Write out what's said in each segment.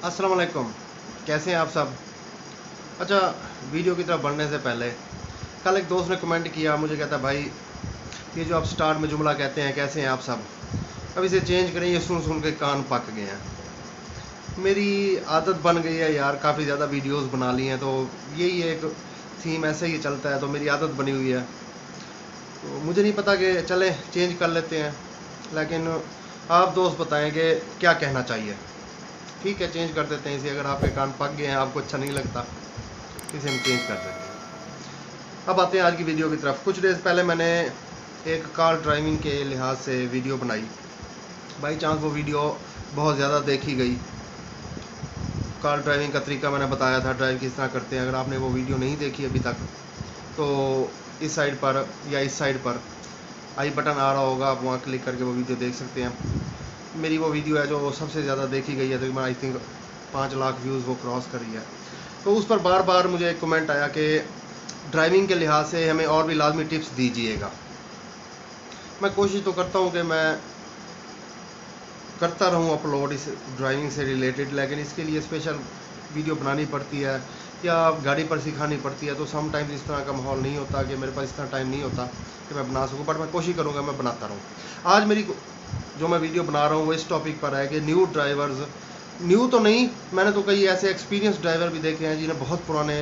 अस्सलाम वालेकुम, कैसे हैं आप सब। अच्छा, वीडियो की तरफ बढ़ने से पहले कल एक दोस्त ने कमेंट किया, मुझे कहता भाई ये जो आप स्टार्ट में जुमला कहते हैं कैसे हैं आप सब, अब इसे चेंज करें, ये सुन सुन के कान पक गए हैं। मेरी आदत बन गई है यार, काफ़ी ज़्यादा वीडियोस बना ली हैं, तो यही एक थीम ऐसे ही चलता है, तो मेरी आदत बनी हुई है। तो मुझे नहीं पता कि चलें चेंज कर लेते हैं, लेकिन आप दोस्त बताएं कि क्या कहना चाहिए। ठीक है, चेंज कर देते हैं इसे। अगर आपके कान पक गए हैं, आपको अच्छा नहीं लगता, इसे हम चेंज कर देते हैं। अब आते हैं आज की वीडियो की तरफ। कुछ डेज़ पहले मैंने एक कार ड्राइविंग के लिहाज से वीडियो बनाई। बाई चांस वो वीडियो बहुत ज़्यादा देखी गई। कार ड्राइविंग का तरीका मैंने बताया था, ड्राइव किस तरह करते हैं। अगर आपने वो वीडियो नहीं देखी अभी तक, तो इस साइड पर या इस साइड पर आई बटन आ रहा होगा, आप वहाँ क्लिक करके वो वीडियो देख सकते हैं। मेरी वो वीडियो है जो सबसे ज़्यादा देखी गई है, तकरीबन आई थिंक 5 लाख व्यूज़ वो क्रॉस करी है। तो उस पर बार बार मुझे एक कमेंट आया कि ड्राइविंग के लिहाज से हमें और भी लाजमी टिप्स दीजिएगा। मैं कोशिश तो करता हूँ कि मैं करता रहूँ अपलोड इस ड्राइविंग से रिलेटेड, लेकिन इसके लिए स्पेशल वीडियो बनानी पड़ती है या गाड़ी पर सिखानी पड़ती है, तो समटाइम्स इस तरह का माहौल नहीं होता कि मेरे पास इतना टाइम नहीं होता कि मैं बना सकूँ, बट मैं कोशिश करूँगा मैं बनाता रहूँ। आज मेरी जो मैं वीडियो बना रहा हूँ वो इस टॉपिक पर है कि न्यू ड्राइवर्स, न्यू तो नहीं, मैंने तो कई ऐसे एक्सपीरियंस ड्राइवर भी देखे हैं जिन्हें बहुत पुराने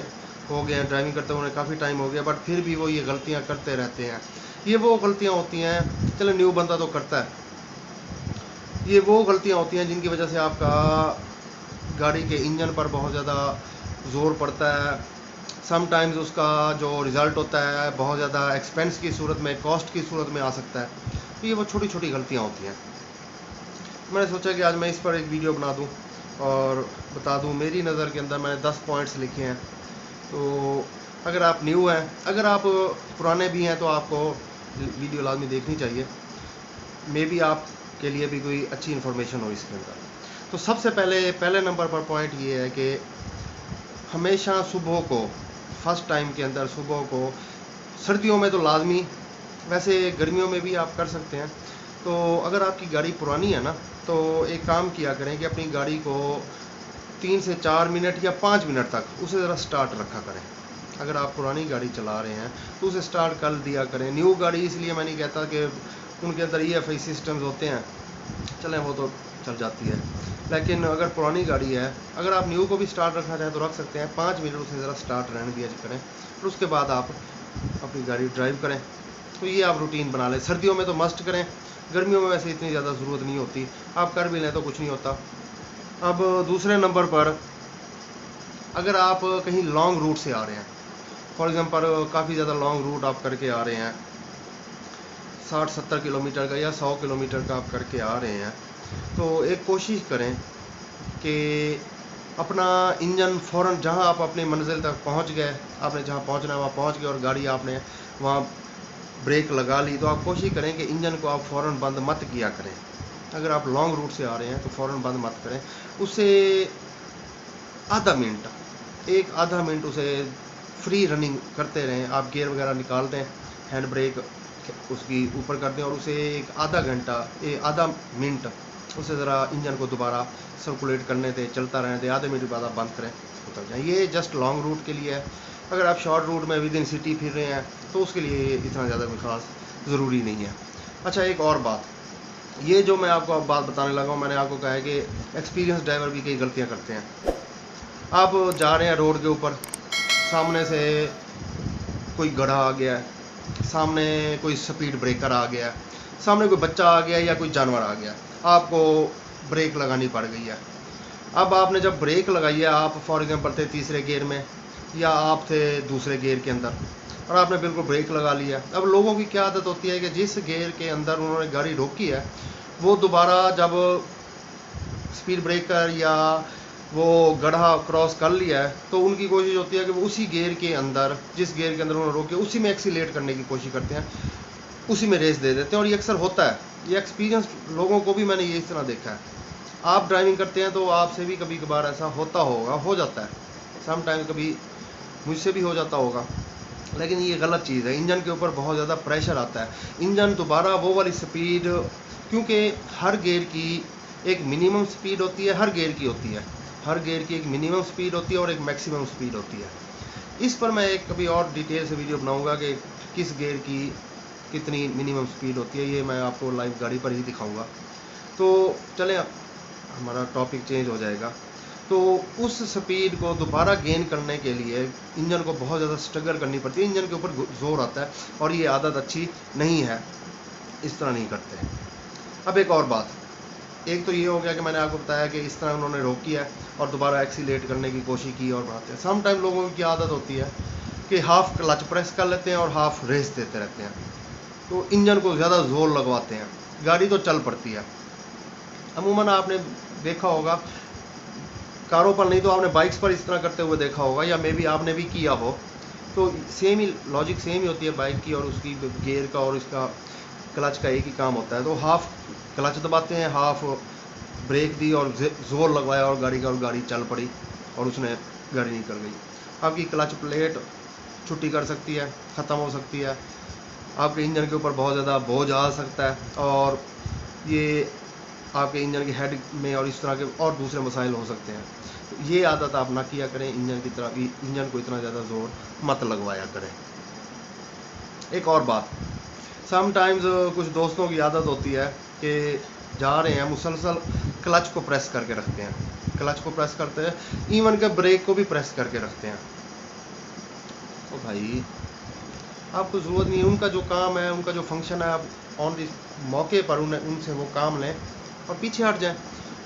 हो गए हैं ड्राइविंग करते हुए, उन्हें काफ़ी टाइम हो गया, बट फिर भी वो ये गलतियाँ करते रहते हैं। ये वो गलतियाँ होती हैं, चलो न्यू बंदा तो करता है, ये वो गलतियाँ होती हैं जिनकी वजह से आपका गाड़ी के इंजन पर बहुत ज़्यादा ज़ोर पड़ता है। समटाइम्स उसका जो रिज़ल्ट होता है बहुत ज़्यादा एक्सपेंस की सूरत में, कॉस्ट की सूरत में आ सकता है। तो ये वो छोटी छोटी गलतियाँ होती हैं। मैंने सोचा कि आज मैं इस पर एक वीडियो बना दूं और बता दूं, मेरी नज़र के अंदर मैंने 10 पॉइंट्स लिखे हैं। तो अगर आप न्यू हैं, अगर आप पुराने भी हैं, तो आपको वीडियो लाजमी देखनी चाहिए। मे बी आपके लिए भी कोई अच्छी इन्फॉर्मेशन हो इसके अंदर। तो सबसे पहले नंबर पर पॉइंट ये है कि हमेशा सुबह को, फर्स्ट टाइम के अंदर सुबह को, सर्दियों में तो लाजमी, वैसे गर्मियों में भी आप कर सकते हैं। तो अगर आपकी गाड़ी पुरानी है ना, तो एक काम किया करें कि अपनी गाड़ी को 3 से 4 मिनट या 5 मिनट तक उसे ज़रा स्टार्ट रखा करें। अगर आप पुरानी गाड़ी चला रहे हैं तो उसे स्टार्ट कर दिया करें। न्यू गाड़ी इसलिए मैं नहीं कहता कि उनके अंदर EFI सिस्टम्स होते हैं, चलें वो तो चल जाती है, लेकिन अगर पुरानी गाड़ी है, अगर आप न्यू को भी स्टार्ट रखना चाहें तो रख सकते हैं। 5 मिनट उसे ज़रा स्टार्ट रहने दिया करें, फिर उसके बाद आप अपनी गाड़ी ड्राइव करें। तो ये आप रूटीन बना लें। सर्दियों में तो मस्ट करें, गर्मियों में वैसे इतनी ज़्यादा ज़रूरत नहीं होती, आप कर भी लें तो कुछ नहीं होता। अब दूसरे नंबर पर, अगर आप कहीं लॉन्ग रूट से आ रहे हैं, फॉर एग्जांपल काफ़ी ज़्यादा लॉन्ग रूट आप करके आ रहे हैं, 60-70 किलोमीटर का या 100 किलोमीटर का आप करके आ रहे हैं, तो एक कोशिश करें कि अपना इंजन फ़ौरन, जहां आप अपनी मंजिल तक पहुंच गए, आपने जहां पहुंचना है वहां पहुंच गए और गाड़ी आपने वहां ब्रेक लगा ली, तो आप कोशिश करें कि इंजन को आप फ़ौरन बंद मत किया करें। अगर आप लॉन्ग रूट से आ रहे हैं तो फ़ौरन बंद मत करें, उसे आधा मिनट उसे फ्री रनिंग करते रहें। आप गियर वगैरह निकाल दें, हैंड ब्रेक उसकी ऊपर कर दें और उसे एक आधा मिनट उसे ज़रा इंजन को दोबारा सर्कुलेट करने दें, चलता रहने दें। आधे मिनट बाद आप बंद करें, उतर जाए। ये जस्ट लॉन्ग रूट के लिए है। अगर आप शॉर्ट रूट में विद इन सिटी फिर रहे हैं तो उसके लिए इतना ज़्यादा कोई ख़ास ज़रूरी नहीं है। अच्छा, एक और बात, ये जो मैं आपको अब बात बताने लगा हूँ, मैंने आपको कहा है कि एक्सपीरियंस ड्राइवर भी कई गलतियाँ करते हैं। आप जा रहे हैं रोड के ऊपर, सामने से कोई गधा आ गया है, सामने कोई स्पीड ब्रेकर आ गया है, सामने कोई बच्चा आ गया या कोई जानवर आ गया, आपको ब्रेक लगानी पड़ गई है। अब आपने जब ब्रेक लगाई है, आप फॉर एग्जांपल थे तीसरे गियर में या आप थे दूसरे गियर के अंदर और आपने बिल्कुल ब्रेक लगा लिया। अब लोगों की क्या आदत होती है कि जिस गियर के अंदर उन्होंने गाड़ी रोकी है, वो दोबारा जब स्पीड ब्रेकर या वो गड्ढा क्रॉस कर लिया है, तो उनकी कोशिश होती है कि वो उसी गियर के अंदर, जिस गियर के अंदर उन्होंने रोके, उसी में एक्सीलेट करने की कोशिश करते हैं, उसी में रेस दे देते हैं। और ये अक्सर होता है, ये एक्सपीरियंस लोगों को भी मैंने ये इस तरह देखा है। आप ड्राइविंग करते हैं तो आपसे भी कभी कभार ऐसा होता होगा, हो जाता है समटाइम, कभी मुझसे भी हो जाता होगा, लेकिन ये गलत चीज़ है। इंजन के ऊपर बहुत ज़्यादा प्रेशर आता है, इंजन दोबारा वो वाली स्पीड, क्योंकि हर गियर की एक मिनिमम स्पीड होती है, हर गियर की होती है। हर गियर की एक मिनिमम स्पीड होती है और एक मैक्सिमम स्पीड होती है। इस पर मैं एक कभी और डिटेल से वीडियो बनाऊंगा कि किस गियर की कितनी मिनिमम स्पीड होती है, ये मैं आपको लाइव गाड़ी पर ही दिखाऊंगा। तो चलें, हमारा टॉपिक चेंज हो जाएगा। तो उस स्पीड को दोबारा गेन करने के लिए इंजन को बहुत ज़्यादा स्ट्रगल करनी पड़ती है, इंजन के ऊपर जोर आता है, और ये आदत अच्छी नहीं है, इस तरह नहीं करते। अब एक और बात, एक तो ये हो गया कि मैंने आपको बताया कि इस तरह उन्होंने रोकी है और दोबारा एक्सीलेट करने की कोशिश की और बढ़ाते हैं। सम टाइम लोगों की आदत होती है कि हाफ क्लच प्रेस कर लेते हैं और हाफ रेस देते रहते हैं, तो इंजन को ज़्यादा जोर लगवाते हैं, गाड़ी तो चल पड़ती है। अमूमन आपने देखा होगा, कारों पर नहीं तो आपने बाइक्स पर इस तरह करते हुए देखा होगा, या मे बी आपने भी किया हो। तो सेम ही लॉजिक सेम ही होती है बाइक की, और उसकी गियर का और इसका क्लच का एक ही काम होता है। तो हाफ क्लच दबाते हैं, हाफ ब्रेक दी और जोर लगवाया और गाड़ी चल पड़ी और उसने गाड़ी निकल गई। आपकी क्लच प्लेट छुट्टी कर सकती है, ख़त्म हो सकती है, आपके इंजन के ऊपर बहुत ज़्यादा बोझ आ सकता है, और ये आपके इंजन के हेड में और इस तरह के और दूसरे मसाइल हो सकते हैं। तो ये आदत आप ना किया करें, इंजन को इतना ज़्यादा जोर मत लगवाया करें। एक और बात, समटाइम्स कुछ दोस्तों की आदत होती है कि जा रहे हैं मुसलसल क्लच को प्रेस करके रखते हैं, क्लच को प्रेस करते हैं, इवन के ब्रेक को भी प्रेस करके रखते हैं। तो भाई आपको ज़रूरत नहीं है, उनका जो काम है, उनका जो फंक्शन है, आप ऑन द मौके पर उनसे वो काम लें और पीछे हट जाएं।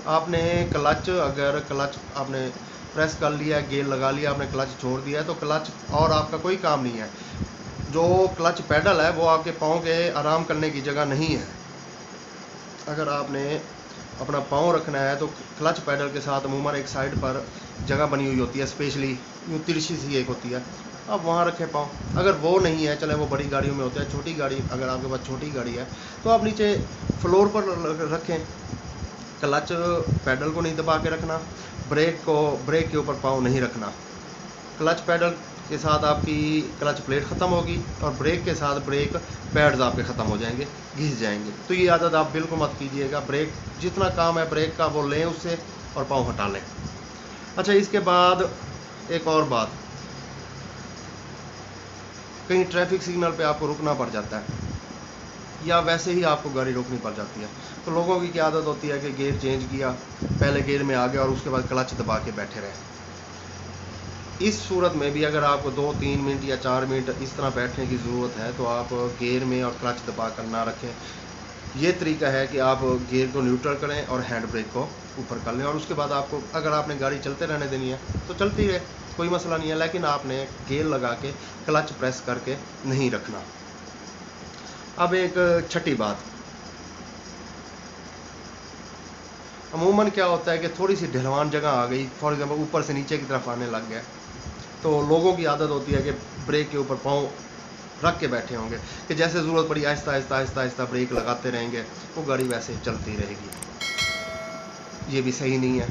आपने अगर क्लच आपने प्रेस कर लिया, गियर लगा लिया, आपने क्लच छोड़ दिया है, तो क्लच और आपका कोई काम नहीं है। जो क्लच पैडल है वो आपके पाँव के आराम करने की जगह नहीं है। अगर आपने अपना पाँव रखना है तो क्लच पैडल के साथ अमूमन एक साइड पर जगह बनी हुई होती है, स्पेशली यूँ तिरछी सी एक होती है, आप वहाँ रखें पाँव। अगर वो नहीं है, चले वो बड़ी गाड़ियों में होता है, छोटी गाड़ी अगर आपके पास छोटी गाड़ी है तो आप नीचे फ्लोर पर रखें। क्लच पैडल को नहीं दबा के रखना, ब्रेक के ऊपर पाँव नहीं रखना। क्लच पैडल के साथ आपकी क्लच प्लेट ख़त्म होगी और ब्रेक के साथ ब्रेक पैड्स आपके ख़त्म हो जाएंगे, घिस जाएंगे। तो ये आदत आप बिल्कुल मत कीजिएगा। ब्रेक जितना काम है ब्रेक का वो लें उससे और पाँव हटा लें। अच्छा, इसके बाद एक और बात, कहीं ट्रैफिक सिग्नल पे आपको रुकना पड़ जाता है या वैसे ही आपको गाड़ी रोकनी पड़ जाती है, तो लोगों की क्या आदत होती है कि गियर चेंज किया, पहले गियर में आ गया और उसके बाद क्लच दबा के बैठे रहे। इस सूरत में भी अगर आपको 2-3 मिनट या 4 मिनट इस तरह बैठने की ज़रूरत है तो आप गियर में और क्लच दबा कर ना रखें। ये तरीका है कि आप गियर को न्यूट्रल करें और हैंड ब्रेक को ऊपर कर लें, और उसके बाद आपको अगर आपने गाड़ी चलते रहने देनी है तो चलती रहे, कोई मसला नहीं है, लेकिन आपने गियर लगा के क्लच प्रेस करके नहीं रखना। अब एक छठी बात, अमूमन क्या होता है कि थोड़ी सी ढलवान जगह आ गई, फॉर एग्जांपल ऊपर से नीचे की तरफ आने लग गया, तो लोगों की आदत होती है कि ब्रेक के ऊपर पाँव रख के बैठे होंगे कि जैसे ज़रूरत पड़ी आहिस्ता आहिस्ता आहिस्ता आहिस्ता ब्रेक लगाते रहेंगे, वो गाड़ी वैसे ही चलती रहेगी। ये भी सही नहीं है।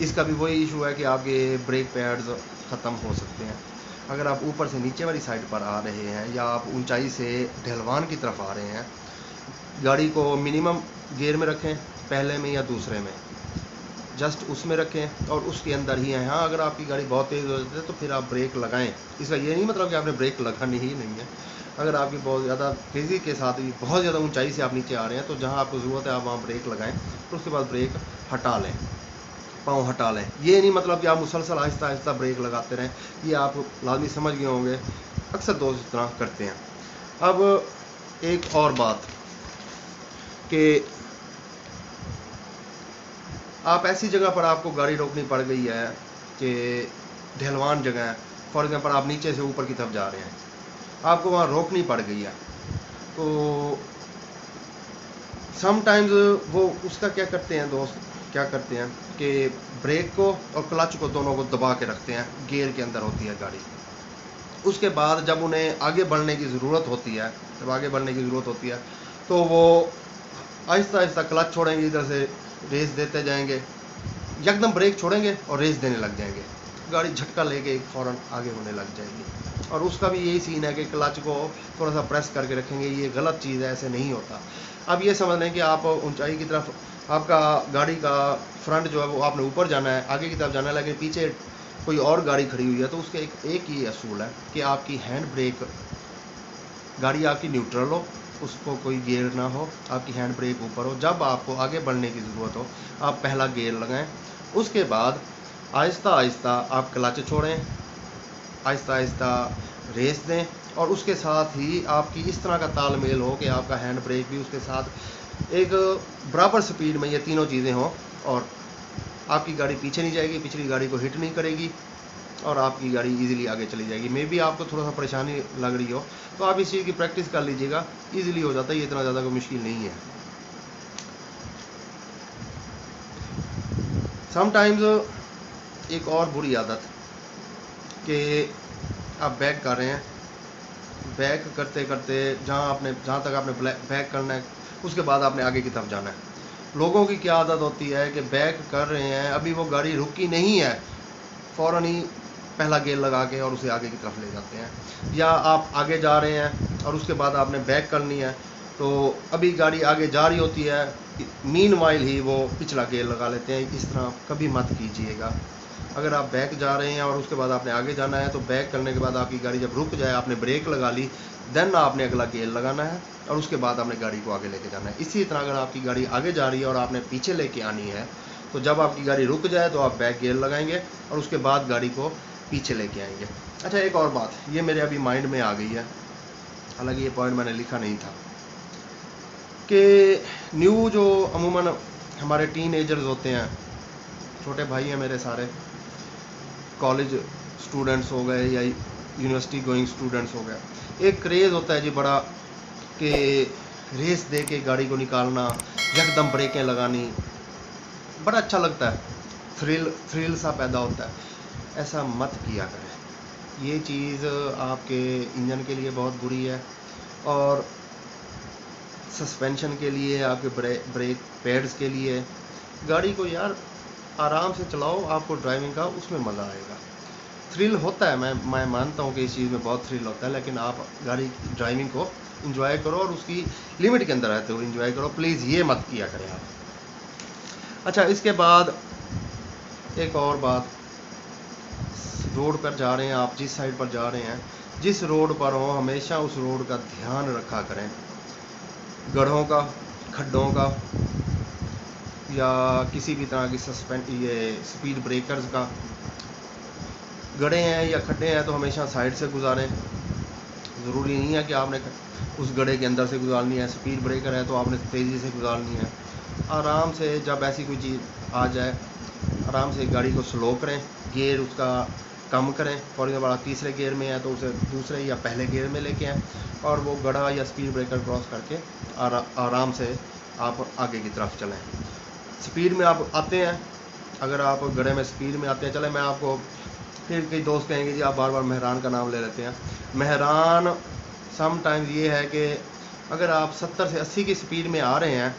इसका भी वही इशू है कि आपके ब्रेक पैड्स ख़त्म हो सकते हैं। अगर आप ऊपर से नीचे वाली साइड पर आ रहे हैं या आप ऊंचाई से ढलवान की तरफ आ रहे हैं, गाड़ी को मिनिमम गियर में रखें, पहले में या दूसरे में, जस्ट उसमें रखें और उसके अंदर ही हैं। हाँ, अगर आपकी गाड़ी बहुत तेज़ हो जाती है तो फिर आप ब्रेक लगाएं। इसका ये नहीं मतलब कि आपने ब्रेक लगानी ही नहीं है। अगर आपकी बहुत ज़्यादा तेज़ी के साथ बहुत ज़्यादा ऊंचाई से आप नीचे आ रहे हैं तो जहाँ आपको ज़रूरत है आप वहाँ ब्रेक लगाएं, तो उसके बाद ब्रेक हटा लें, पाँव हटा लें। ये नहीं मतलब कि आप मुसलसल आहिस्ता आहिस्ता ब्रेक लगाते रहें, ये आप लाजमी समझ गए होंगे, अक्सर दोस्त इस तरह करते हैं। अब एक और बात कि आप ऐसी जगह पर आपको गाड़ी रोकनी पड़ गई है कि ढलवान जगह है, फॉर एग्जांपल आप नीचे से ऊपर की तरफ जा रहे हैं, आपको वहाँ रोकनी पड़ गई है, तो समटाइम्स वो उसका क्या करते हैं दोस्त, क्या करते हैं कि ब्रेक को और क्लच को दोनों को दबा के रखते हैं, गियर के अंदर होती है गाड़ी। उसके बाद जब उन्हें आगे बढ़ने की ज़रूरत होती है, तो वो आहिस्ता आहिस्ता क्लच छोड़ेंगे, इधर से रेस देते जाएंगे, एकदम ब्रेक छोड़ेंगे और रेस देने लग जाएंगे, गाड़ी झटका लेके फ़ौरन आगे होने लग जाएगी। और उसका भी यही सीन है कि क्लच को थोड़ा सा प्रेस करके रखेंगे, ये गलत चीज़ है, ऐसे नहीं होता। अब ये समझ लें कि आप ऊंचाई की तरफ आपका गाड़ी का फ्रंट जो है वो आपने ऊपर जाना है, आगे की तरफ जाना है, लेकिन पीछे कोई और गाड़ी खड़ी हुई है, तो उसके एक ही असूल है कि आपकी हैंड ब्रेक, गाड़ी आपकी न्यूट्रल हो, उसको कोई गियर ना हो, आपकी हैंड ब्रेक ऊपर हो। जब आपको आगे बढ़ने की ज़रूरत हो आप पहला गियर लगाएं, उसके बाद आहिस्ता आहिस्ता आप क्लच छोड़ें, आहिस्ता आहिस्ता रेस दें, और उसके साथ ही आपकी इस तरह का तालमेल हो कि आपका हैंड ब्रेक भी उसके साथ एक बराबर स्पीड में ये तीनों चीज़ें हों, और आपकी गाड़ी पीछे नहीं जाएगी, पिछली गाड़ी को हिट नहीं करेगी, और आपकी गाड़ी इजीली आगे चली जाएगी। मे बी आपको थोड़ा सा परेशानी लग रही हो तो आप इस चीज़ की प्रैक्टिस कर लीजिएगा, इजीली हो जाता है, ये इतना ज़्यादा कोई मुश्किल नहीं है। समटाइम्स एक और बुरी आदत कि आप बैक कर रहे हैं, बैक करते करते जहाँ तक आपने बैक करना है उसके बाद आपने आगे की तरफ जाना है। लोगों की क्या आदत होती है कि बैक कर रहे हैं, अभी वो गाड़ी रुकी नहीं है, फ़ौरन ही पहला गियर लगा के और उसे आगे की तरफ ले जाते हैं। या आप आगे जा रहे हैं और उसके बाद आपने बैक करनी है, तो अभी गाड़ी आगे जा रही होती है, मीनवाइल ही वो पिछला गियर लगा लेते हैं। इस तरह कभी मत कीजिएगा। अगर आप बैक जा रहे हैं और उसके बाद आपने आगे जाना है, तो बैक करने के बाद आपकी गाड़ी जब रुक जाए, आपने ब्रेक लगा ली, देन आपने अगला गियर लगाना है और उसके बाद आपने गाड़ी को आगे लेके जाना है। इसी तरह अगर आपकी गाड़ी आगे जा रही है और आपने पीछे लेके आनी है, तो जब आपकी गाड़ी रुक जाए तो आप बैक गियर लगाएंगे और उसके बाद गाड़ी को पीछे लेके आएंगे। अच्छा, एक और बात ये मेरे अभी माइंड में आ गई है, हालांकि ये पॉइंट मैंने लिखा नहीं था, कि न्यू जो अमूमन हमारे टीनेजर्स होते हैं, छोटे भाई हैं मेरे सारे, कॉलेज स्टूडेंट्स हो गए या यूनिवर्सिटी गोइंग स्टूडेंट्स हो गए, एक क्रेज़ होता है जी बड़ा कि रेस दे के गाड़ी को निकालना, यकदम ब्रेकें लगानी, बड़ा अच्छा लगता है, थ्रिल सा पैदा होता है। ऐसा मत किया करें, ये चीज़ आपके इंजन के लिए बहुत बुरी है, और सस्पेंशन के लिए, आपके ब्रेक पैड्स के लिए। गाड़ी को यार आराम से चलाओ, आपको ड्राइविंग का उसमें मज़ा आएगा। थ्रिल होता है, मैं मानता हूँ कि इस चीज़ में बहुत थ्रिल होता है, लेकिन आप गाड़ी ड्राइविंग को इंजॉय करो और उसकी लिमिट के अंदर रहते हुए इंजॉय करो, प्लीज़ ये मत किया करें आप। अच्छा, इसके बाद एक और बात, रोड पर जा रहे हैं आप, जिस साइड पर जा रहे हैं, जिस रोड पर हो, हमेशा उस रोड का ध्यान रखा करें, गड्ढों का, खड्डों का, या किसी भी तरह की ये स्पीड ब्रेकर्स का। गड्ढे हैं या खड्डे हैं तो हमेशा साइड से गुजारें, ज़रूरी नहीं है कि आपने उस गड्ढे के अंदर से गुजारनी है। स्पीड ब्रेकर है तो आपने तेज़ी से गुजारनी है। आराम से, जब ऐसी कोई चीज़ आ जाए, आराम से गाड़ी को स्लो करें, गियर उसका कम करें। फॉर एग्जाम्पल आप तीसरे गियर में है तो उसे दूसरे या पहले गियर में लेके आएँ और वो गड्ढा या स्पीड ब्रेकर क्रॉस करके आराम से आप आगे की तरफ चलें। स्पीड में आप आते हैं, अगर आप गड्ढे में स्पीड में आते हैं, चले मैं आपको, फिर कई दोस्त कहेंगे जी आप बार बार मेहरान का नाम ले लेते हैं। मेहरान समटाइम्स ये है कि अगर आप 70 से 80 की स्पीड में आ रहे हैं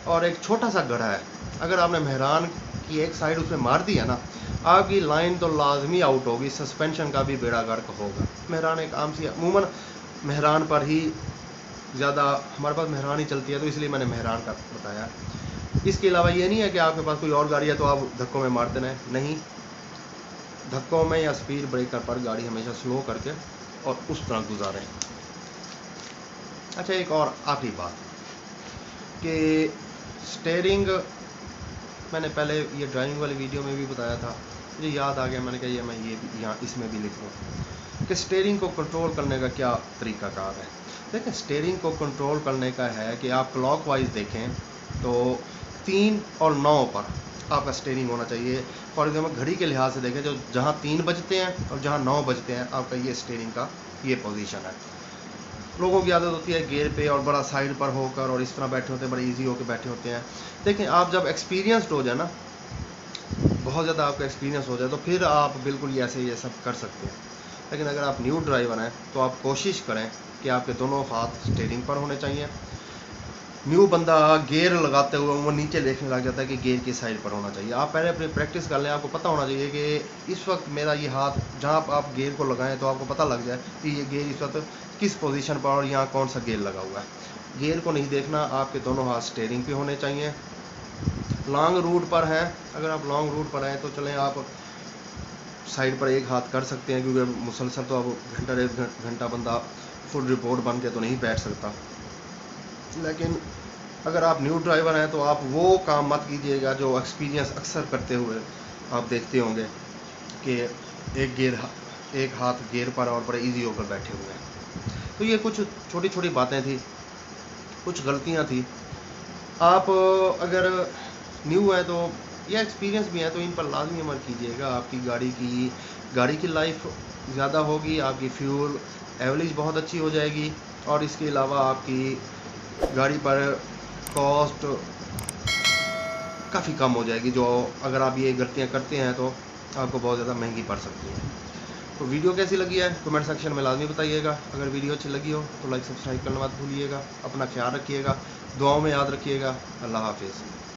और एक छोटा सा गड्ढा है, अगर आपने मेहरान की एक साइड उसमें मार दी है ना, आपकी लाइन तो लाजमी आउट होगी, सस्पेंशन का भी बेड़ा गर्क होगा। मेहरान एक आम सी, अमूमन मेहरान पर ही ज़्यादा हमारे पास मेहरान ही चलती है, तो इसलिए मैंने मेहरान का बताया। इसके अलावा ये नहीं है कि आपके पास कोई और गाड़ी है तो आप धक्कों में मारते नहीं, धक्कों में या स्पीड ब्रेकर पर गाड़ी हमेशा स्लो करके और उस तरह गुजारें। अच्छा, एक और आखिरी बात कि स्टीयरिंग, मैंने पहले ये ड्राइविंग वाली वीडियो में भी बताया था, मुझे याद आ गया, मैंने कहा ये मैं ये यहाँ इसमें भी लिख दूँ कि स्टीयरिंग को कंट्रोल करने का क्या तरीक़ाकार है। देखिए, स्टीयरिंग को कंट्रोल करने का है कि आप क्लॉकवाइज देखें तो 3 और 9 पर आपका स्टीयरिंग होना चाहिए। फॉर एग्जाम्पल घड़ी के लिहाज से देखें, जो जहाँ 3 बजते हैं और जहाँ 9 बजते हैं, आपका ये स्टीयरिंग का ये पोजीशन है। लोगों की आदत होती है गियर पे और बड़ा साइड पर होकर और इस तरह बैठे होते हैं, बड़े इजी होकर बैठे होते हैं। देखें, आप जब एक्सपीरियंसड हो जाए ना, बहुत ज़्यादा आपका एक्सपीरियंस हो जाए, तो फिर आप बिल्कुल ऐसे ये सब कर सकते हैं। लेकिन अगर आप न्यू ड्राइवर हैं तो आप कोशिश करें कि आपके दोनों हाथ स्टीयरिंग पर होने चाहिए। न्यू बंदा गियर लगाते हुए वो नीचे देखने लग जाता है कि गियर की साइड पर होना चाहिए। आप पहले अपनी प्रैक्टिस कर लें, आपको पता होना चाहिए कि इस वक्त मेरा ये हाथ, जहाँ आप गियर को लगाएं तो आपको पता लग जाए कि ये गियर इस वक्त किस पोजीशन पर और यहाँ कौन सा गियर लगा हुआ है। गियर को नहीं देखना, आपके दोनों हाथ स्टीयरिंग पे होने चाहिए। लॉन्ग रूट पर हैं, अगर आप लॉन्ग रूट पर हैं तो चलें आप साइड पर एक हाथ कर सकते हैं, क्योंकि मुसलसल तो अब घंटा डेढ़ घंटा बंदा फुल रिपोर्ट बन के तो नहीं बैठ सकता। लेकिन अगर आप न्यू ड्राइवर हैं तो आप वो काम मत कीजिएगा जो एक्सपीरियंस अक्सर करते हुए आप देखते होंगे कि एक हाथ गियर पर और बड़े इजी होकर बैठे हुए हैं। तो ये कुछ छोटी छोटी बातें थी, कुछ गलतियां थी। आप अगर न्यू है तो या एक्सपीरियंस भी है तो इन पर लाजमी अमल कीजिएगा। आपकी गाड़ी की लाइफ ज़्यादा होगी, आपकी फ्यूल एवरेज बहुत अच्छी हो जाएगी, और इसके अलावा आपकी गाड़ी पर कॉस्ट काफ़ी कम हो जाएगी, जो अगर आप ये गलतियाँ करते हैं तो आपको बहुत ज़्यादा महंगी पड़ सकती है। तो वीडियो कैसी लगी है कमेंट सेक्शन में लाजमी बताइएगा। अगर वीडियो अच्छी लगी हो तो लाइक सब्सक्राइब करना मत भूलिएगा। अपना ख्याल रखिएगा, दुआओं में याद रखिएगा। अल्लाह हाफिज़।